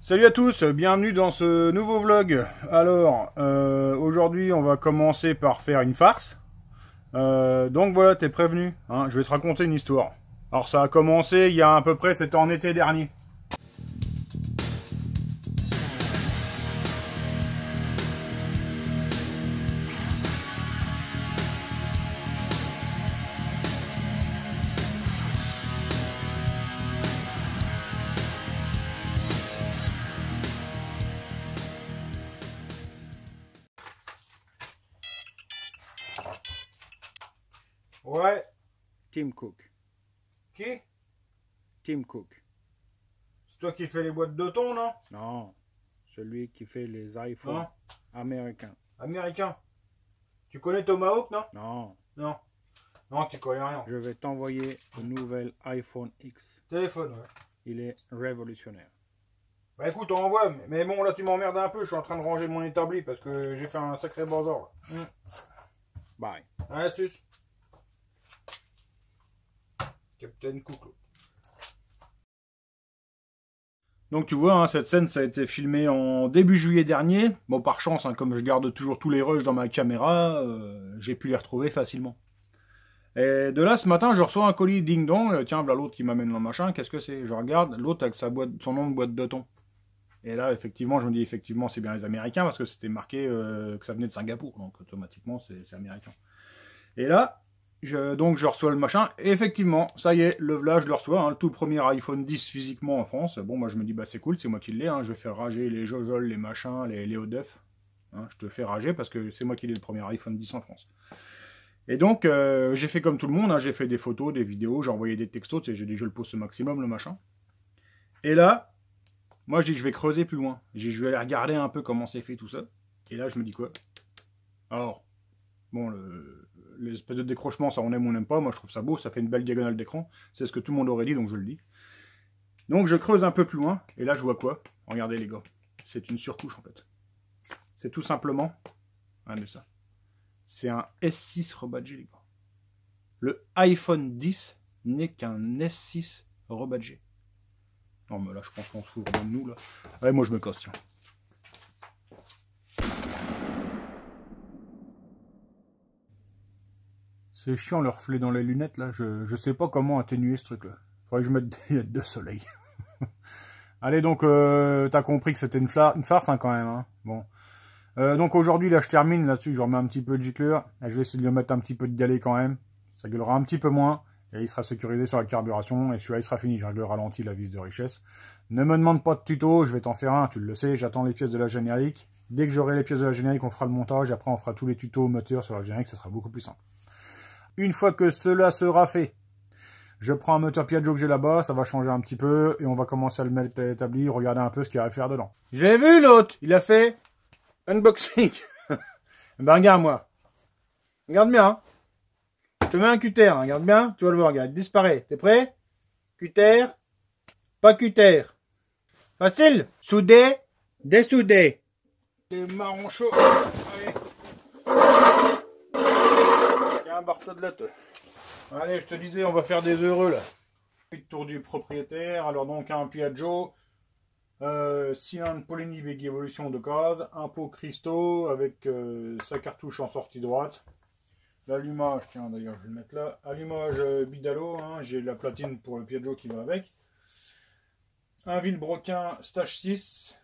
Salut à tous, bienvenue dans ce nouveau vlog. Alors, aujourd'hui on va commencer par faire une farce. Donc voilà, t'es prévenu, hein, je vais te raconter une histoire. Alors ça a commencé il y a à peu près, c'était en été dernier. Ouais. Tim Cook. Qui? Tim Cook. C'est toi qui fais les boîtes de thon, non? Non, celui qui fait les iPhones Hein? américains. Américain. Tu connais Tomahawk, non? Non, Non. Non, tu connais rien. je vais t'envoyer le nouvel iPhone X. Téléphone, ouais. Il est révolutionnaire. Bah écoute, on envoie, mais bon là tu m'emmerdes un peu, je suis en train de ranger mon établi parce que j'ai fait un sacré bazar là. Bye. Ouais, sus. Captain Cook. Donc tu vois, hein, cette scène ça a été filmé en début juillet dernier. Bon par chance, hein, comme je garde toujours tous les rushs dans ma caméra, j'ai pu les retrouver facilement. Et de là ce matin je reçois un colis ding dong, tiens voilà l'autre qui m'amène le machin, qu'est-ce que c'est? Je regarde, l'autre avec sa boîte, son nom de boîte de thon. Et là effectivement je me dis effectivement c'est bien les Américains parce que c'était marqué que ça venait de Singapour, donc automatiquement c'est américain. Et là, donc je reçois le machin, et effectivement, ça y est, le voilà, je le reçois, hein, le tout premier iPhone 10 physiquement en France. Bon, moi je me dis, bah c'est cool, c'est moi qui l'ai, hein, je vais faire rager les jojols, les machins, les hauts d'œufs. Hein, je te fais rager parce que c'est moi qui l'ai le premier iPhone 10 en France. Et donc, j'ai fait comme tout le monde, hein, j'ai fait des photos, des vidéos, j'ai envoyé des textos, j'ai dit je le poste au maximum, le machin. Et là, moi je dis je vais creuser plus loin, je vais aller regarder un peu comment c'est fait tout ça. Et là je me dis quoi? Alors, bon, les espèces de décrochements, ça on aime ou on n'aime pas. Moi, je trouve ça beau, ça fait une belle diagonale d'écran. C'est ce que tout le monde aurait dit, donc je le dis. Donc, je creuse un peu plus loin, et là, je vois quoi? Regardez, les gars. C'est une surcouche, en fait. C'est tout simplement... Regardez ça. C'est un S6 rebadgé, les gars. Le iPhone 10 n'est qu'un S6 rebadgé. Non, mais là, je pense qu'on se fout vraiment de nous, là. Allez, moi, je me casse, tiens. C'est chiant le reflet dans les lunettes là, je sais pas comment atténuer ce truc là. Faudrait que je mette des lunettes de soleil. Allez donc, t'as compris que c'était une farce hein, quand même. Hein. Bon. Donc aujourd'hui là je termine là-dessus, je remets un petit peu de gicleur. Je vais essayer de lui mettre un petit peu de galet quand même. Ça gueulera un petit peu moins. Et il sera sécurisé sur la carburation. Et celui-là il sera fini, je règle le ralenti, la vis de richesse. Ne me demande pas de tuto, je vais t'en faire un, tu le sais, j'attends les pièces de la générique. Dès que j'aurai les pièces de la générique, on fera le montage. Après on fera tous les tutos moteurs sur la générique, ça sera beaucoup plus simple. Une fois que cela sera fait, je prends un moteur Piaggio que j'ai là-bas, ça va changer un petit peu, et on va commencer à le mettre établi, regarder un peu ce qu'il y a à faire dedans. J'ai vu l'autre, il a fait unboxing. Ben regarde moi. Regarde bien. Hein. Je te mets un cutter, hein. Regarde bien, tu vas le voir, regarde, il disparaît. T'es prêt? Cutter, pas cutter. Facile. Souder, dessouder. C'est marron chaud. Allez. Un bartodelette. Allez, je te disais, on va faire des heureux là. Tour du propriétaire. Alors donc un Piaggio, cylindre Poleni Big Evolution de case, un pot cristaux avec sa cartouche en sortie droite. L'allumage, tiens d'ailleurs je vais le mettre là. Allumage Bidalo, hein, j'ai la platine pour le Piaggio qui va avec. Un Villebroquin Stage 6.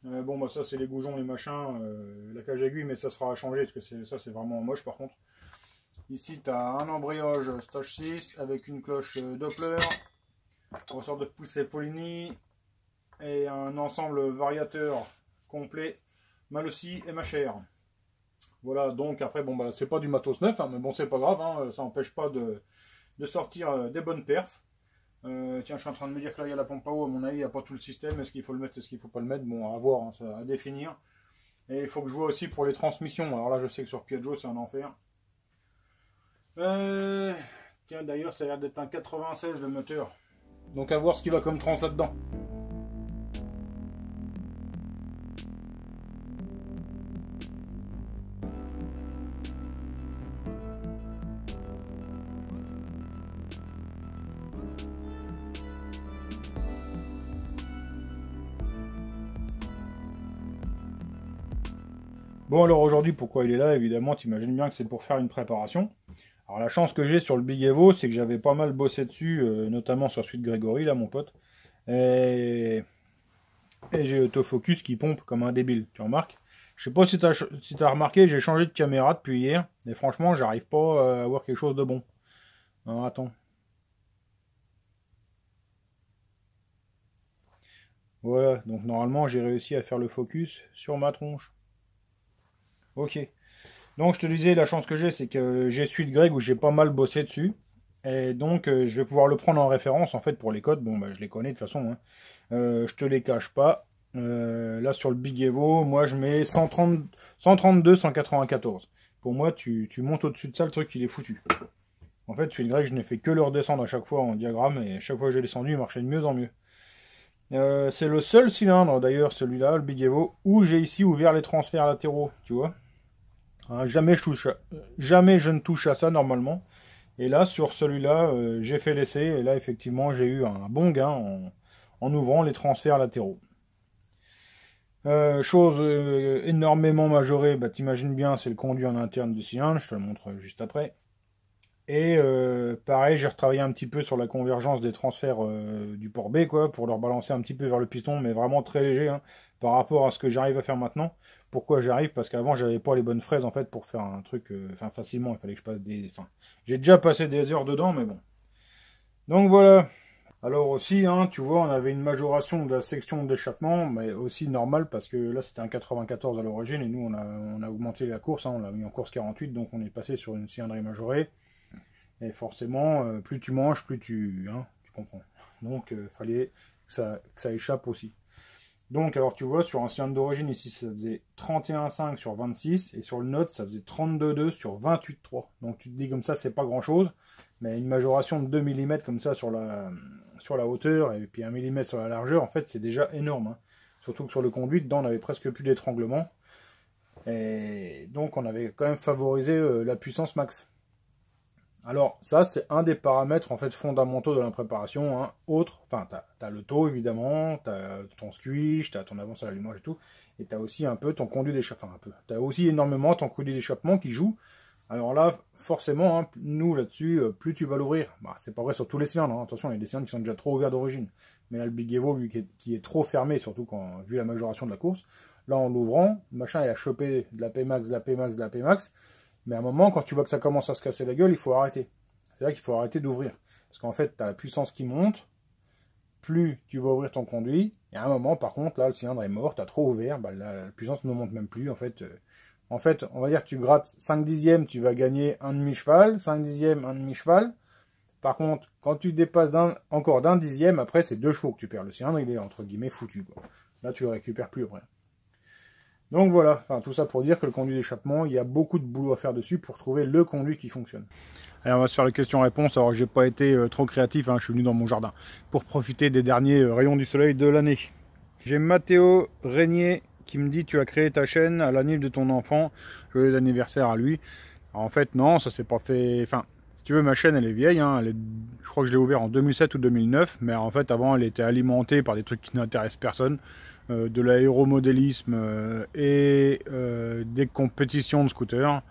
Bon bah ça c'est les goujons, les machins, la cage aiguille, mais ça sera à changer parce que ça c'est vraiment moche par contre. Ici, tu as un embrayage Stage 6 avec une cloche Doppler, ressort de poussée Poleni et un ensemble variateur complet, mal aussi et ma chère. Voilà, donc après, bon, bah, c'est pas du matos neuf, hein, mais bon, c'est pas grave, hein, ça n'empêche pas de sortir des bonnes perfs. Tiens, je suis en train de me dire que là, il y a la pompe à eau, à mon avis, il n'y a pas tout le système. Est-ce qu'il faut le mettre, est-ce qu'il faut pas le mettre? Bon, à voir, hein, ça, à définir. Et il faut que je vois aussi pour les transmissions. Alors là, je sais que sur Piaggio, c'est un enfer. Tiens d'ailleurs ça a l'air d'être un 96 le moteur. Donc à voir ce qu'il va comme trans là-dedans. Bon alors aujourd'hui pourquoi il est là, évidemment t'imagines bien que c'est pour faire une préparation. Alors la chance que j'ai sur le Big Evo c'est que j'avais pas mal bossé dessus, notamment sur Sweet Gregory là mon pote. Et j'ai l'autofocus qui pompe comme un débile, tu remarques? Je sais pas si t'as remarqué, j'ai changé de caméra depuis hier, et franchement j'arrive pas à avoir quelque chose de bon. Alors attends. Voilà, donc normalement j'ai réussi à faire le focus sur ma tronche. Ok. Donc je te disais, la chance que j'ai, c'est que j'ai Sweet Greg où j'ai pas mal bossé dessus. Et donc je vais pouvoir le prendre en référence en fait pour les codes. Bon bah je les connais de toute façon, hein. Je te les cache pas. Là sur le Big Evo, moi je mets 130, 132, 194. Pour moi, tu montes au-dessus de ça, le truc il est foutu. En fait, Sweet Greg, je n'ai fait que le redescendre à chaque fois en diagramme, et chaque fois que j'ai descendu, il marchait de mieux en mieux. C'est le seul cylindre d'ailleurs, celui-là, le Big Evo, où j'ai ici ouvert les transferts latéraux, tu vois. Hein, jamais je ne touche à ça normalement. Et là, sur celui-là, j'ai fait l'essai, et là, effectivement, j'ai eu un bon gain en ouvrant les transferts latéraux. Chose énormément majorée, bah, t'imagines bien, c'est le conduit en interne du cylindre, je te le montre juste après. Et pareil, j'ai retravaillé un petit peu sur la convergence des transferts du port B, quoi, pour leur balancer un petit peu vers le piston, mais vraiment très léger, hein, par rapport à ce que j'arrive à faire maintenant. Pourquoi j'arrive? Parce qu'avant, j'avais pas les bonnes fraises, en fait, pour faire un truc, facilement, il fallait que je passe des... Enfin, j'ai déjà passé des heures dedans, mais bon. Donc voilà. Alors aussi, hein, tu vois, on avait une majoration de la section d'échappement, mais aussi normal, parce que là, c'était un 94 à l'origine, et nous, on a augmenté la course, hein, on l'a mis en course 48, donc on est passé sur une cylindrée majorée. Et forcément, plus tu manges, plus tu comprends. Donc, fallait que ça échappe aussi. Donc, alors tu vois, sur un cylindre d'origine, ici, ça faisait 31,5 sur 26, et sur le Note, ça faisait 32,2 sur 28,3. Donc, tu te dis comme ça, c'est pas grand-chose, mais une majoration de 2 mm comme ça sur la hauteur, et puis 1 mm sur la largeur, en fait, c'est déjà énorme. Hein. Surtout que sur le conduit, dedans, on avait presque plus d'étranglement. Et donc, on avait quand même favorisé la puissance max. Alors ça c'est un des paramètres en fait fondamentaux de la préparation, hein. Autre, enfin t'as le taux évidemment, t'as ton squish, t'as ton avance à l'allumage et tout, et t'as aussi un peu ton conduit d'échappement, enfin un peu, t'as aussi énormément ton conduit d'échappement qui joue. Alors là forcément, hein, nous là-dessus, plus tu vas l'ouvrir, bah, c'est pas vrai sur tous les cylindres, hein. Attention il y a des cylindres qui sont déjà trop ouverts d'origine, mais là le Big Evo lui qui est trop fermé, surtout quand vu la majoration de la course, là en l'ouvrant, le machin il a chopé de la Pmax, de la Pmax, de la Pmax. Mais à un moment, quand tu vois que ça commence à se casser la gueule, il faut arrêter. C'est là qu'il faut arrêter d'ouvrir. Parce qu'en fait, tu as la puissance qui monte, plus tu vas ouvrir ton conduit, et à un moment, par contre, là, le cylindre est mort, tu as trop ouvert, bah, la puissance ne monte même plus. En fait, on va dire que tu grattes 5 dixièmes, tu vas gagner un demi-cheval, 5 dixièmes, un demi-cheval. Par contre, quand tu dépasses encore d'un dixième, après, c'est 2 chevaux que tu perds. Le cylindre, il est, entre guillemets, foutu, quoi. Là, tu le récupères plus après. Donc voilà, enfin, tout ça pour dire que le conduit d'échappement, il y a beaucoup de boulot à faire dessus pour trouver le conduit qui fonctionne. Allez, on va se faire les questions-réponses. Alors, j'ai pas été trop créatif, hein, je suis venu dans mon jardin pour profiter des derniers rayons du soleil de l'année. J'ai Mathéo Régnier qui me dit: tu as créé ta chaîne à l'anniv de ton enfant, joyeux anniversaire à lui. Alors, en fait, non, ça s'est pas fait. Enfin, si tu veux, ma chaîne elle est vieille, hein, je crois que je l'ai ouverte en 2007 ou 2009, mais en fait, avant, elle était alimentée par des trucs qui n'intéressent personne. De l'aéromodélisme et des compétitions de scooters.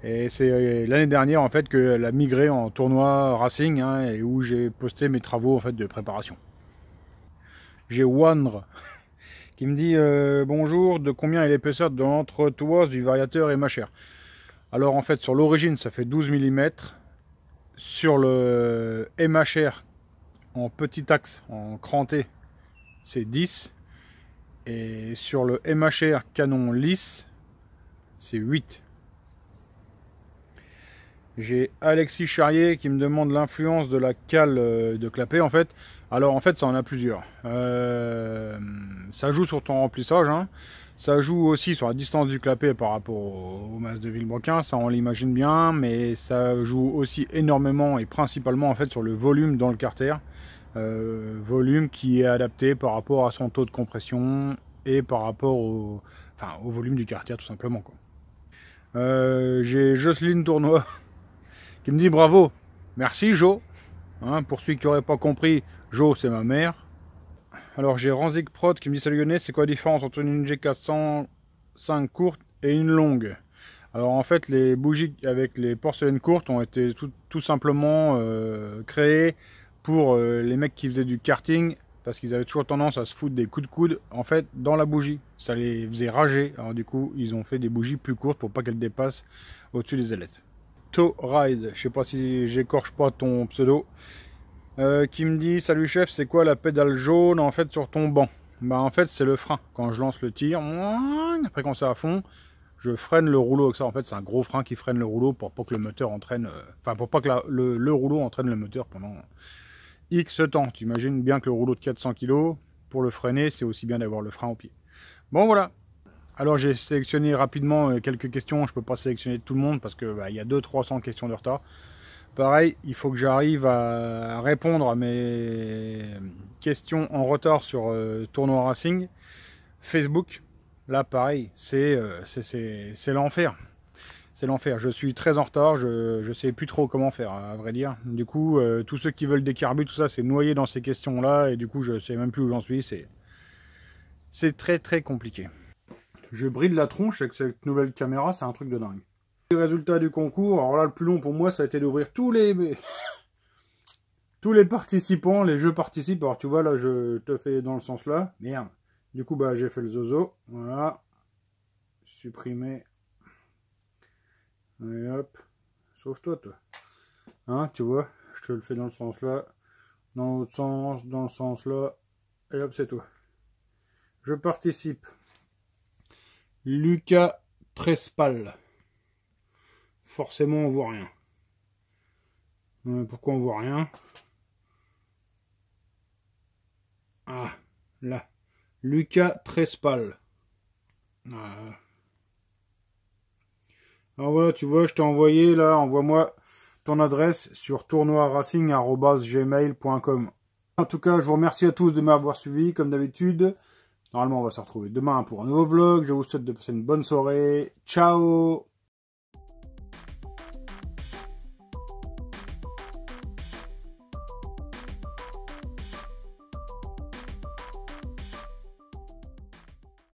Et c'est l'année dernière en fait qu'elle a migré en tournoi racing, hein, et où j'ai posté mes travaux en fait de préparation. J'ai Wandre qui me dit bonjour, de combien est l'épaisseur de l'entretoise du variateur MHR? Alors en fait sur l'origine ça fait 12 mm, sur le MHR en petit axe, en cranté, c'est 10, et sur le MHR canon lisse, c'est 8. J'ai Alexis Charrier qui me demande l'influence de la cale de clapet en fait. Alors en fait ça en a plusieurs. Ça joue sur ton remplissage, hein. Ça joue aussi sur la distance du clapet par rapport au masses de Villebrequin, ça on l'imagine bien, mais ça joue aussi énormément et principalement en fait sur le volume dans le carter. Volume qui est adapté par rapport à son taux de compression et par rapport au volume du carter tout simplement, quoi. J'ai Jocelyne Tournois qui me dit bravo, merci Jo, hein, pour celui qui n'aurait pas compris, Jo c'est ma mère. Alors j'ai Ranzik Prod qui me dit salut Lionel, c'est quoi la différence entre une GK100 5 courtes et une longue. Alors en fait, les bougies avec les porcelaines courtes ont été tout simplement créées pour les mecs qui faisaient du karting, parce qu'ils avaient toujours tendance à se foutre des coups de coude en fait dans la bougie. Ça les faisait rager. Alors du coup, ils ont fait des bougies plus courtes pour pas qu'elles dépassent au-dessus des ailettes. To Ride, je sais pas si j'écorche pas ton pseudo, qui me dit: salut chef, c'est quoi la pédale jaune en fait sur ton banc? Bah en fait c'est le frein. Quand je lance le tir, après quand c'est à fond, je freine le rouleau avec ça. En fait c'est un gros frein qui freine le rouleau pour pas que le moteur entraîne, enfin pour pas que le rouleau entraîne le moteur pendant X temps. Tu imagines bien que le rouleau de 400 kg, pour le freiner, c'est aussi bien d'avoir le frein au pied. Bon voilà. Alors j'ai sélectionné rapidement quelques questions. Je peux pas sélectionner tout le monde parce que il y a 200-300 questions de retard. Pareil, il faut que j'arrive à répondre à mes questions en retard sur Tournoi Racing. Facebook, là pareil, c'est l'enfer. C'est l'enfer. Je suis très en retard, je sais plus trop comment faire, à vrai dire. Du coup, tous ceux qui veulent des carbus, tout ça, c'est noyé dans ces questions-là. Et du coup, je sais même plus où j'en suis. C'est très très compliqué. Je brille la tronche avec cette nouvelle caméra, c'est un truc de dingue. Les résultats du concours, alors là le plus long pour moi ça a été d'ouvrir tous les participants, les jeux participent. Alors tu vois là je te fais dans le sens là, merde. Du coup bah j'ai fait le zozo, voilà, supprimer, et hop, sauve-toi toi, hein tu vois, je te le fais dans le sens là, dans l'autre sens, dans le sens là, et hop c'est tout. Je participe. Lucas Trespal. Forcément on voit rien. Pourquoi on voit rien? Ah, là. Lucas Trespal. Ah. Alors voilà, tu vois, je t'ai envoyé là, envoie-moi ton adresse sur tournoiracing@gmail.com. En tout cas, je vous remercie à tous de m'avoir suivi, comme d'habitude. Normalement, on va se retrouver demain pour un nouveau vlog. Je vous souhaite de passer une bonne soirée. Ciao!